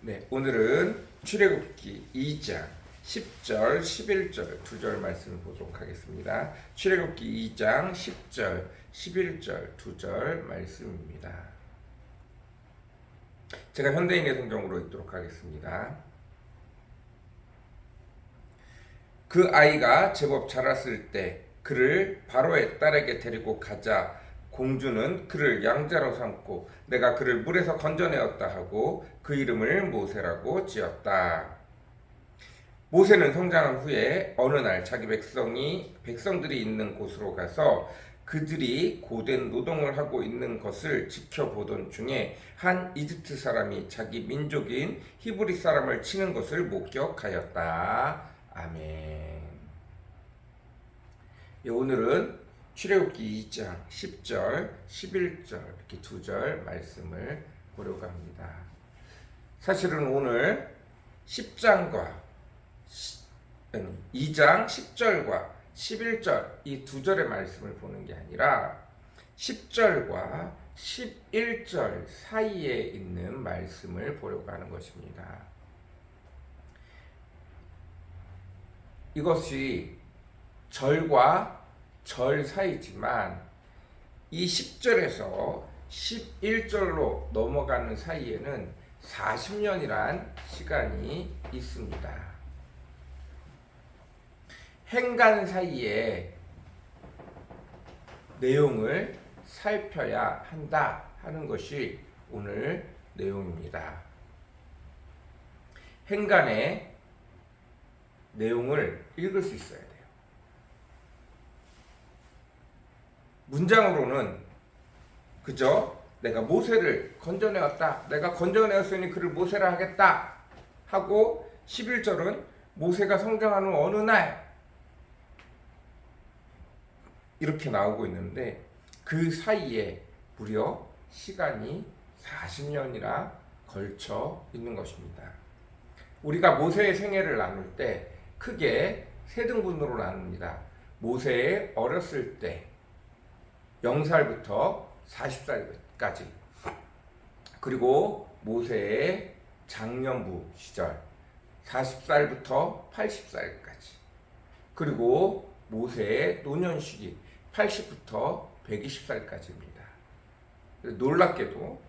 네, 오늘은 출애굽기 2장 10절, 11절 두 절 말씀을 보도록 하겠습니다. 출애굽기 2장 10절, 11절 두 절 말씀입니다. 제가 현대인의 성경으로 읽도록 하겠습니다. 그 아이가 제법 자랐을 때 그를 바로의 딸에게 데리고 가자 공주는 그를 양자로 삼고 내가 그를 물에서 건져내었다 하고 그 이름을 모세라고 지었다. 모세는 성장한 후에 어느 날 자기 백성들이 있는 곳으로 가서 그들이 고된 노동을 하고 있는 것을 지켜보던 중에 한 이집트 사람이 자기 민족인 히브리 사람을 치는 것을 목격하였다. 아멘. 오늘은 출애굽기 2장 10절, 11절 이렇게 두 절 말씀을 보려고 합니다. 사실은 오늘 10장과 2장 10절과 11절 이 두 절의 말씀을 보는 게 아니라 10절과 11절 사이에 있는 말씀을 보려고 하는 것입니다. 이것이 절과 절 사이지만 이 10절에서 11절로 넘어가는 사이에는 40년이란 시간이 있습니다. 행간 사이에 내용을 살펴야 한다 하는 것이 오늘 내용입니다. 행간의 내용을 읽을 수 있어야 돼요. 문장으로는 그저 내가 모세를 건져내었다. 내가 건져내었으니 그를 모세라 하겠다. 하고 11절은 모세가 성장하는 어느 날 이렇게 나오고 있는데 그 사이에 무려 시간이 40년이나 걸쳐 있는 것입니다. 우리가 모세의 생애를 나눌 때 크게 세 등분으로 나눕니다. 모세의 어렸을 때 0살부터 40살까지, 그리고 모세의 장년부 시절 40살부터 80살까지, 그리고 모세의 노년 시기 80부터 120살까지입니다. 놀랍게도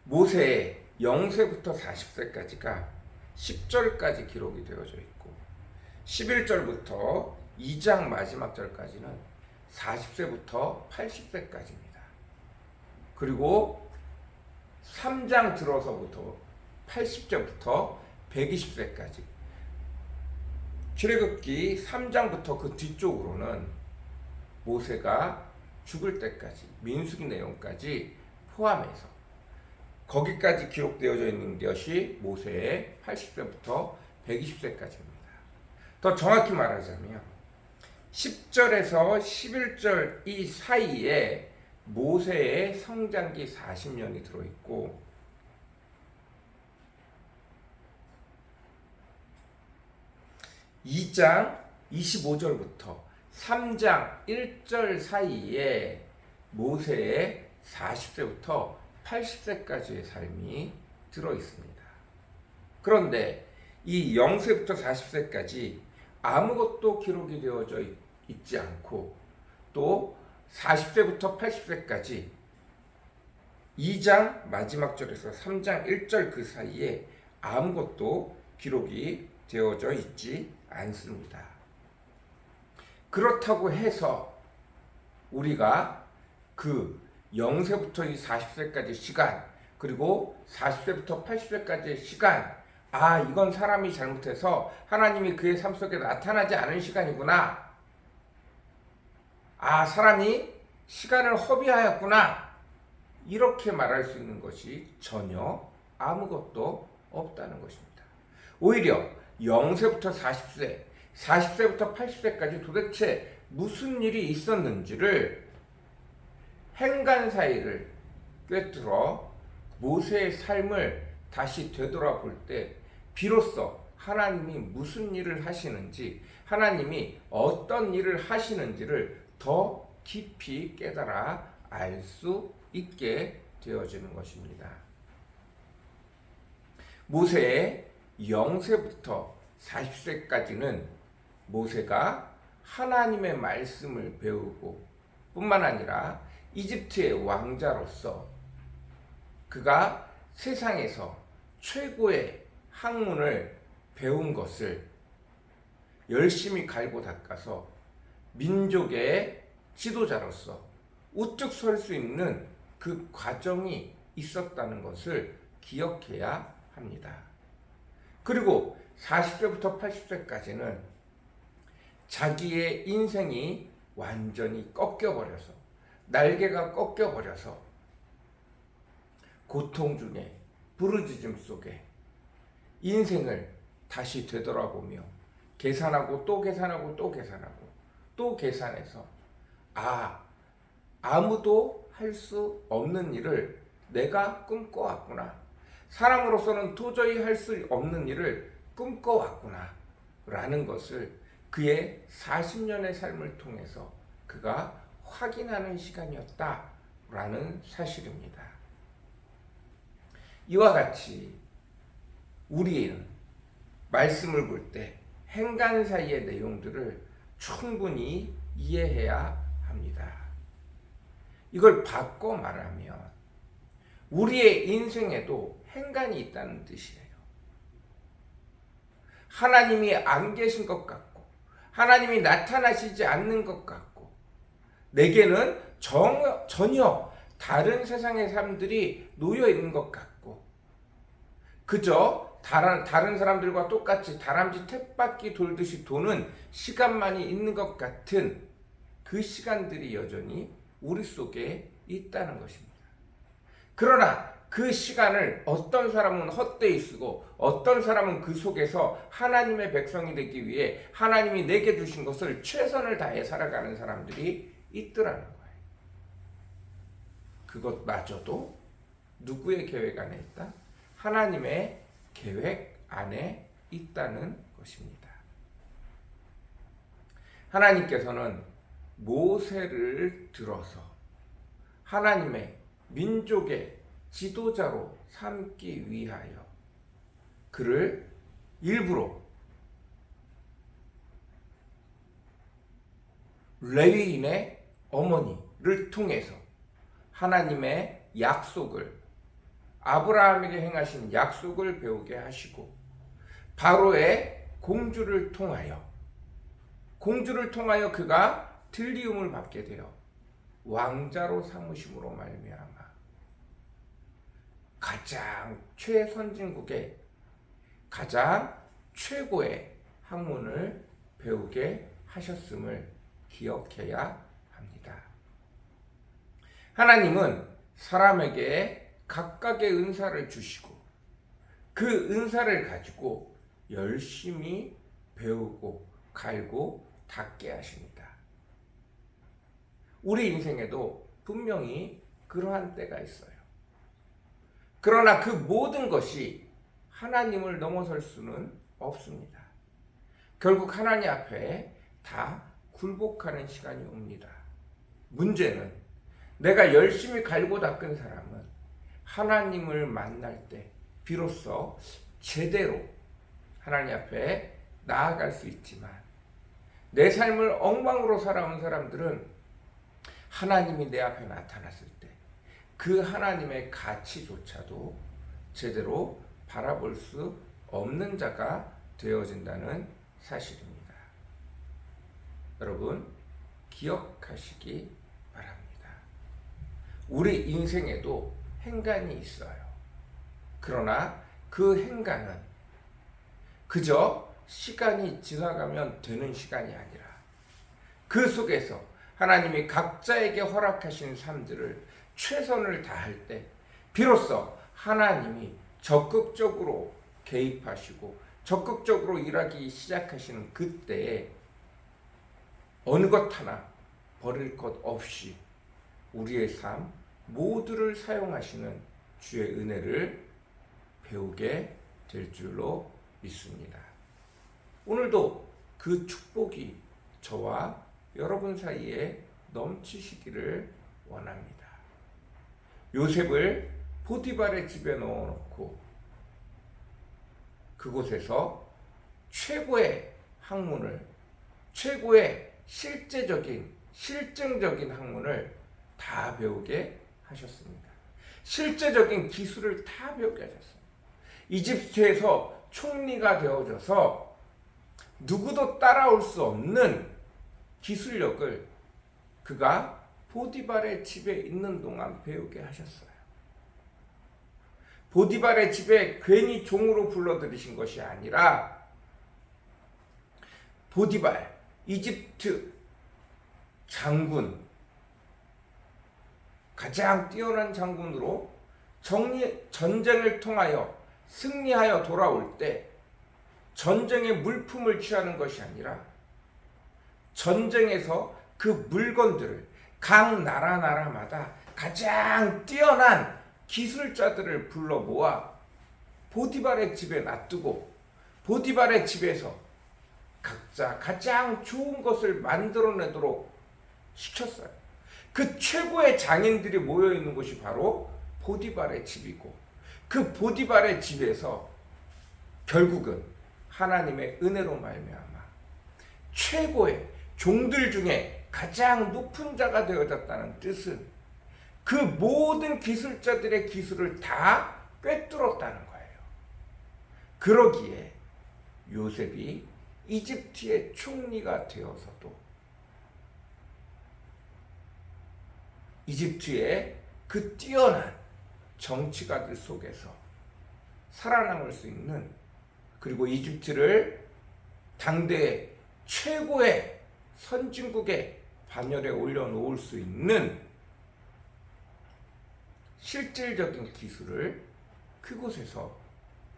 모세의 0세부터 40세까지가 10절까지 기록이 되어져 있고 11절부터 2장 마지막 절까지는 40세부터 80세까지입니다. 그리고 3장 들어서부터 80절부터 120세까지, 출애굽기 3장부터 그 뒤쪽으로는 모세가 죽을 때까지 민수기 내용까지 포함해서 거기까지 기록되어져 있는 것이 모세의 80세부터 120세까지입니다. 더 정확히 말하자면 10절에서 11절 이 사이에 모세의 성장기 40년이 들어있고 2장 25절부터 3장 1절 사이에 모세의 40세부터 80세까지의 삶이 들어있습니다. 그런데 이 0세부터 40세까지 아무것도 기록이 되어져 있지 않고 또 40세부터 80세까지 2장 마지막 절에서 3장 1절 그 사이에 아무것도 기록이 되어져 있지 않습니다. 그렇다고 해서 우리가 그 0세부터 이 40세까지 시간, 그리고 40세부터 80세까지의 시간, 이건 사람이 잘못해서 하나님이 그의 삶 속에 나타나지 않은 시간이구나. 사람이 시간을 허비하였구나. 이렇게 말할 수 있는 것이 전혀 아무것도 없다는 것입니다. 오히려 0세부터 40세, 40세부터 80세까지 도대체 무슨 일이 있었는지를 행간 사이를 꿰뚫어 모세의 삶을 다시 되돌아볼 때 비로소 하나님이 무슨 일을 하시는지, 하나님이 어떤 일을 하시는지를 더 깊이 깨달아 알 수 있게 되어지는 것입니다. 모세의 0세부터 40세까지는 모세가 하나님의 말씀을 배우고 뿐만 아니라 이집트의 왕자로서 그가 세상에서 최고의 학문을 배운 것을 열심히 갈고 닦아서 민족의 지도자로서 우뚝 설 수 있는 그 과정이 있었다는 것을 기억해야 합니다. 그리고 40세부터 80세까지는 자기의 인생이 완전히 꺾여버려서 날개가 꺾여버려서 고통 중에 부르짖음 속에 인생을 다시 되돌아보며 계산하고 또 계산하고 또 계산하고 또 계산해서 아무도 할 수 없는 일을 내가 꿈꿔왔구나. 사람으로서는 도저히 할 수 없는 일을 꿈꿔왔구나 라는 것을 그의 40년의 삶을 통해서 그가 확인하는 시간이었다라는 사실입니다. 이와 같이 우리는 말씀을 볼 때 행간사이의 내용들을 충분히 이해해야 합니다. 이걸 바꿔 말하면 우리의 인생에도 행간이 있다는 뜻이에요. 하나님이 안 계신 것 같고 하나님이 나타나시지 않는 것 같고 내게는 전혀 다른 세상의 삶들이 놓여 있는 것 같고 그저 다른 사람들과 똑같이 다람쥐 쳇바퀴 돌듯이 도는 시간만이 있는 것 같은 그 시간들이 여전히 우리 속에 있다는 것입니다. 그러나 그 시간을 어떤 사람은 헛되이 쓰고 어떤 사람은 그 속에서 하나님의 백성이 되기 위해 하나님이 내게 주신 것을 최선을 다해 살아가는 사람들이 있더라는 거예요. 그것마저도 누구의 계획 안에 있다? 하나님의 계획 안에 있다는 것입니다. 하나님께서는 모세를 들어서 하나님의 민족의 지도자로 삼기 위하여 그를 일부러 레위인의 어머니를 통해서 하나님의 약속을 아브라함에게 행하신 약속을 배우게 하시고 바로의 공주를 통하여 그가 들리움을 받게 되어 왕자로 삼으심으로 말미암아 가장 최선진국의 가장 최고의 학문을 배우게 하셨음을 기억해야 합니다. 하나님은 사람에게 각각의 은사를 주시고 그 은사를 가지고 열심히 배우고 갈고 닦게 하십니다. 우리 인생에도 분명히 그러한 때가 있어요. 그러나 그 모든 것이 하나님을 넘어설 수는 없습니다. 결국 하나님 앞에 다 굴복하는 시간이 옵니다. 문제는 내가 열심히 갈고 닦은 사람은 하나님을 만날 때 비로소 제대로 하나님 앞에 나아갈 수 있지만 내 삶을 엉망으로 살아온 사람들은 하나님이 내 앞에 나타났을 때 그 하나님의 가치조차도 제대로 바라볼 수 없는 자가 되어진다는 사실입니다. 여러분 기억하시기 바랍니다. 우리 인생에도 행간이 있어요. 그러나 그 행간은 그저 시간이 지나가면 되는 시간이 아니라 그 속에서 하나님이 각자에게 허락하신 삶들을 최선을 다할 때 비로소 하나님이 적극적으로 개입하시고 적극적으로 일하기 시작하시는 그때에 어느 것 하나 버릴 것 없이 우리의 삶 모두를 사용하시는 주의 은혜를 배우게 될 줄로 믿습니다. 오늘도 그 축복이 저와 여러분 사이에 넘치시기를 원합니다. 요셉을 보디발의 집에 넣어놓고 그곳에서 최고의 학문을, 최고의 실증적인 학문을 다 배우게 하셨습니다. 실제적인 기술을 다 배우게 하셨습니다. 이집트에서 총리가 되어져서 누구도 따라올 수 없는 기술력을 그가 보디발의 집에 있는 동안 배우게 하셨어요. 보디발의 집에 괜히 종으로 불러들이신 것이 아니라 보디발, 이집트 장군, 가장 뛰어난 장군으로 전쟁을 통하여 승리하여 돌아올 때 전쟁의 물품을 취하는 것이 아니라 전쟁에서 그 물건들을 각 나라마다 가장 뛰어난 기술자들을 불러 모아 보디발의 집에 놔두고 보디발의 집에서 각자 가장 좋은 것을 만들어내도록 시켰어요. 그 최고의 장인들이 모여있는 곳이 바로 보디발의 집이고 그 보디발의 집에서 결국은 하나님의 은혜로 말미암아 최고의 종들 중에 가장 높은 자가 되어졌다는 뜻은 그 모든 기술자들의 기술을 다 꿰뚫었다는 거예요. 그러기에 요셉이 이집트의 총리가 되어서도 이집트의 그 뛰어난 정치가들 속에서 살아남을 수 있는, 그리고 이집트를 당대의 최고의 선진국의 반열에 올려놓을 수 있는 실질적인 기술을 그곳에서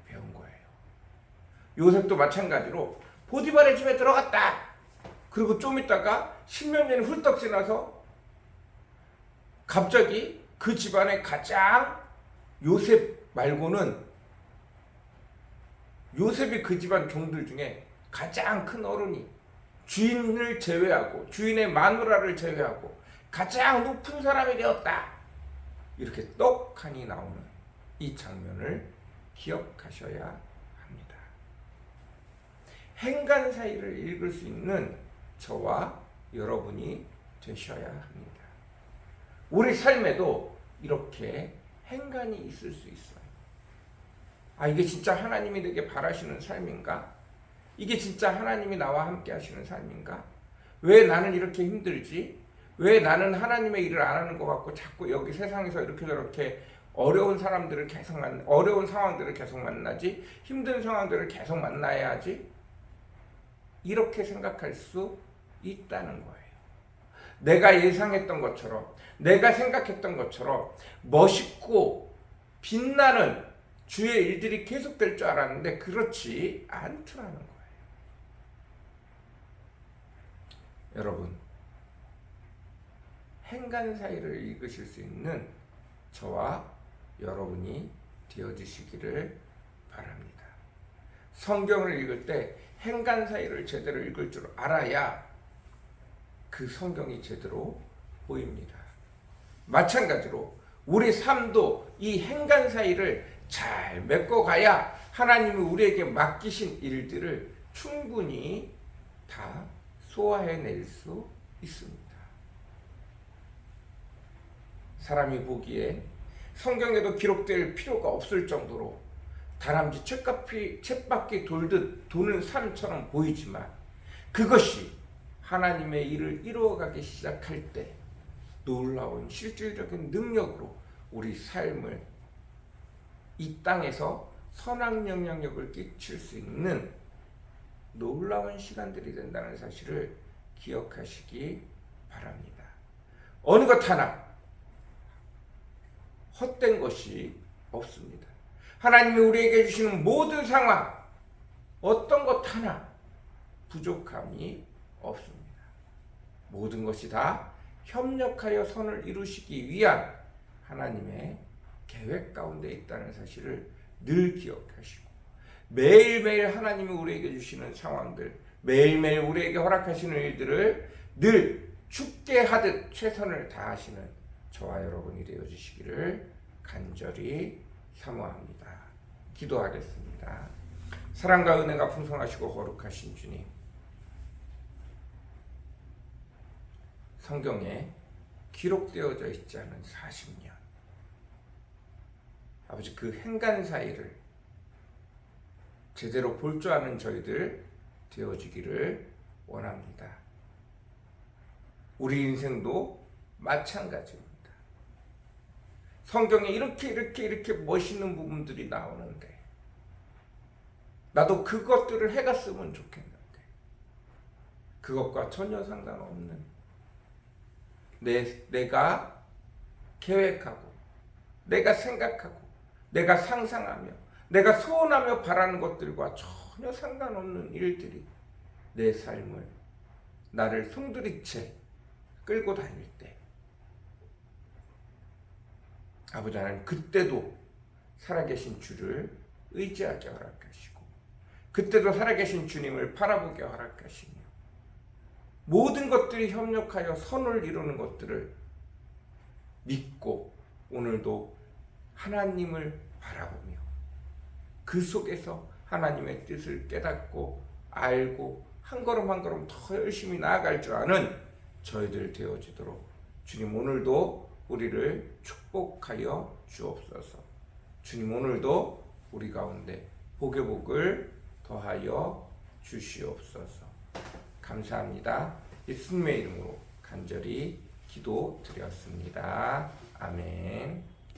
배운 거예요. 요셉도 마찬가지로 보디발의 집에 들어갔다. 그리고 좀 있다가 10몇 년이 훌떡 지나서 갑자기 그 집안의 가장 요셉 말고는 요셉이 그 집안 종들 중에 가장 큰 어른이 주인을 제외하고 주인의 마누라를 제외하고 가장 높은 사람이 되었다. 이렇게 떡하니 나오는 이 장면을 기억하셔야 합니다. 행간 사이를 읽을 수 있는 저와 여러분이 되셔야 합니다. 우리 삶에도 이렇게 행간이 있을 수 있어요. 아, 이게 진짜 하나님이 내게 바라시는 삶인가? 이게 진짜 하나님이 나와 함께 하시는 삶인가? 왜 나는 이렇게 힘들지? 왜 나는 하나님의 일을 안 하는 것 같고 자꾸 여기 세상에서 이렇게 저렇게 어려운 사람들을 계속 어려운 상황들을 계속 만나지? 힘든 상황들을 계속 만나야 하지? 이렇게 생각할 수 있다는 거예요. 내가 예상했던 것처럼, 내가 생각했던 것처럼 멋있고 빛나는 주의 일들이 계속될 줄 알았는데 그렇지 않더라는 거예요. 여러분, 행간 사이를 읽으실 수 있는 저와 여러분이 되어주시기를 바랍니다. 성경을 읽을 때 행간 사이를 제대로 읽을 줄 알아야 그 성경이 제대로 보입니다. 마찬가지로 우리 삶도 이 행간 사이를 잘 메꿔가야 하나님이 우리에게 맡기신 일들을 충분히 다 소화해낼 수 있습니다. 사람이 보기에 성경에도 기록될 필요가 없을 정도로 다람쥐 쳇바퀴 돌듯 도는 삶처럼 보이지만 그것이 하나님의 일을 이루어가기 시작할 때 놀라운 실질적인 능력으로 우리 삶을 이 땅에서 선한 영향력을 끼칠 수 있는 놀라운 시간들이 된다는 사실을 기억하시기 바랍니다. 어느 것 하나 헛된 것이 없습니다. 하나님이 우리에게 주시는 모든 상황, 어떤 것 하나 부족함이 없습니다. 모든 것이 다 협력하여 선을 이루시기 위한 하나님의 계획 가운데 있다는 사실을 늘 기억하시고 매일매일 하나님이 우리에게 주시는 상황들, 매일매일 우리에게 허락하시는 일들을 늘 죽게 하듯 최선을 다하시는 저와 여러분이 되어 주시기를 간절히 사모합니다. 기도하겠습니다. 사랑과 은혜가 풍성하시고 거룩하신 주님, 성경에 기록되어져 있지 않은 40년, 아버지 그 행간 사이를 제대로 볼 줄 아는 저희들 되어지기를 원합니다. 우리 인생도 마찬가지입니다. 성경에 이렇게 멋있는 부분들이 나오는데 나도 그것들을 해갔으면 좋겠는데 그것과 전혀 상관없는 내가 계획하고 내가 생각하고 내가 상상하며 내가 소원하며 바라는 것들과 전혀 상관없는 일들이 내 삶을 나를 송두리째 끌고 다닐 때 아버지 하나님 그때도 살아계신 주를 의지하게 허락하시고 그때도 살아계신 주님을 바라보게 허락하시며 모든 것들이 협력하여 선을 이루는 것들을 믿고 오늘도 하나님을 바라보며 그 속에서 하나님의 뜻을 깨닫고 알고 한 걸음 한 걸음 더 열심히 나아갈 줄 아는 저희들 되어지도록 주님 오늘도 우리를 축복하여 주옵소서. 주님 오늘도 우리 가운데 복의 복을 더하여 주시옵소서. 감사합니다. 예수님의 이름으로 간절히 기도드렸습니다. 아멘.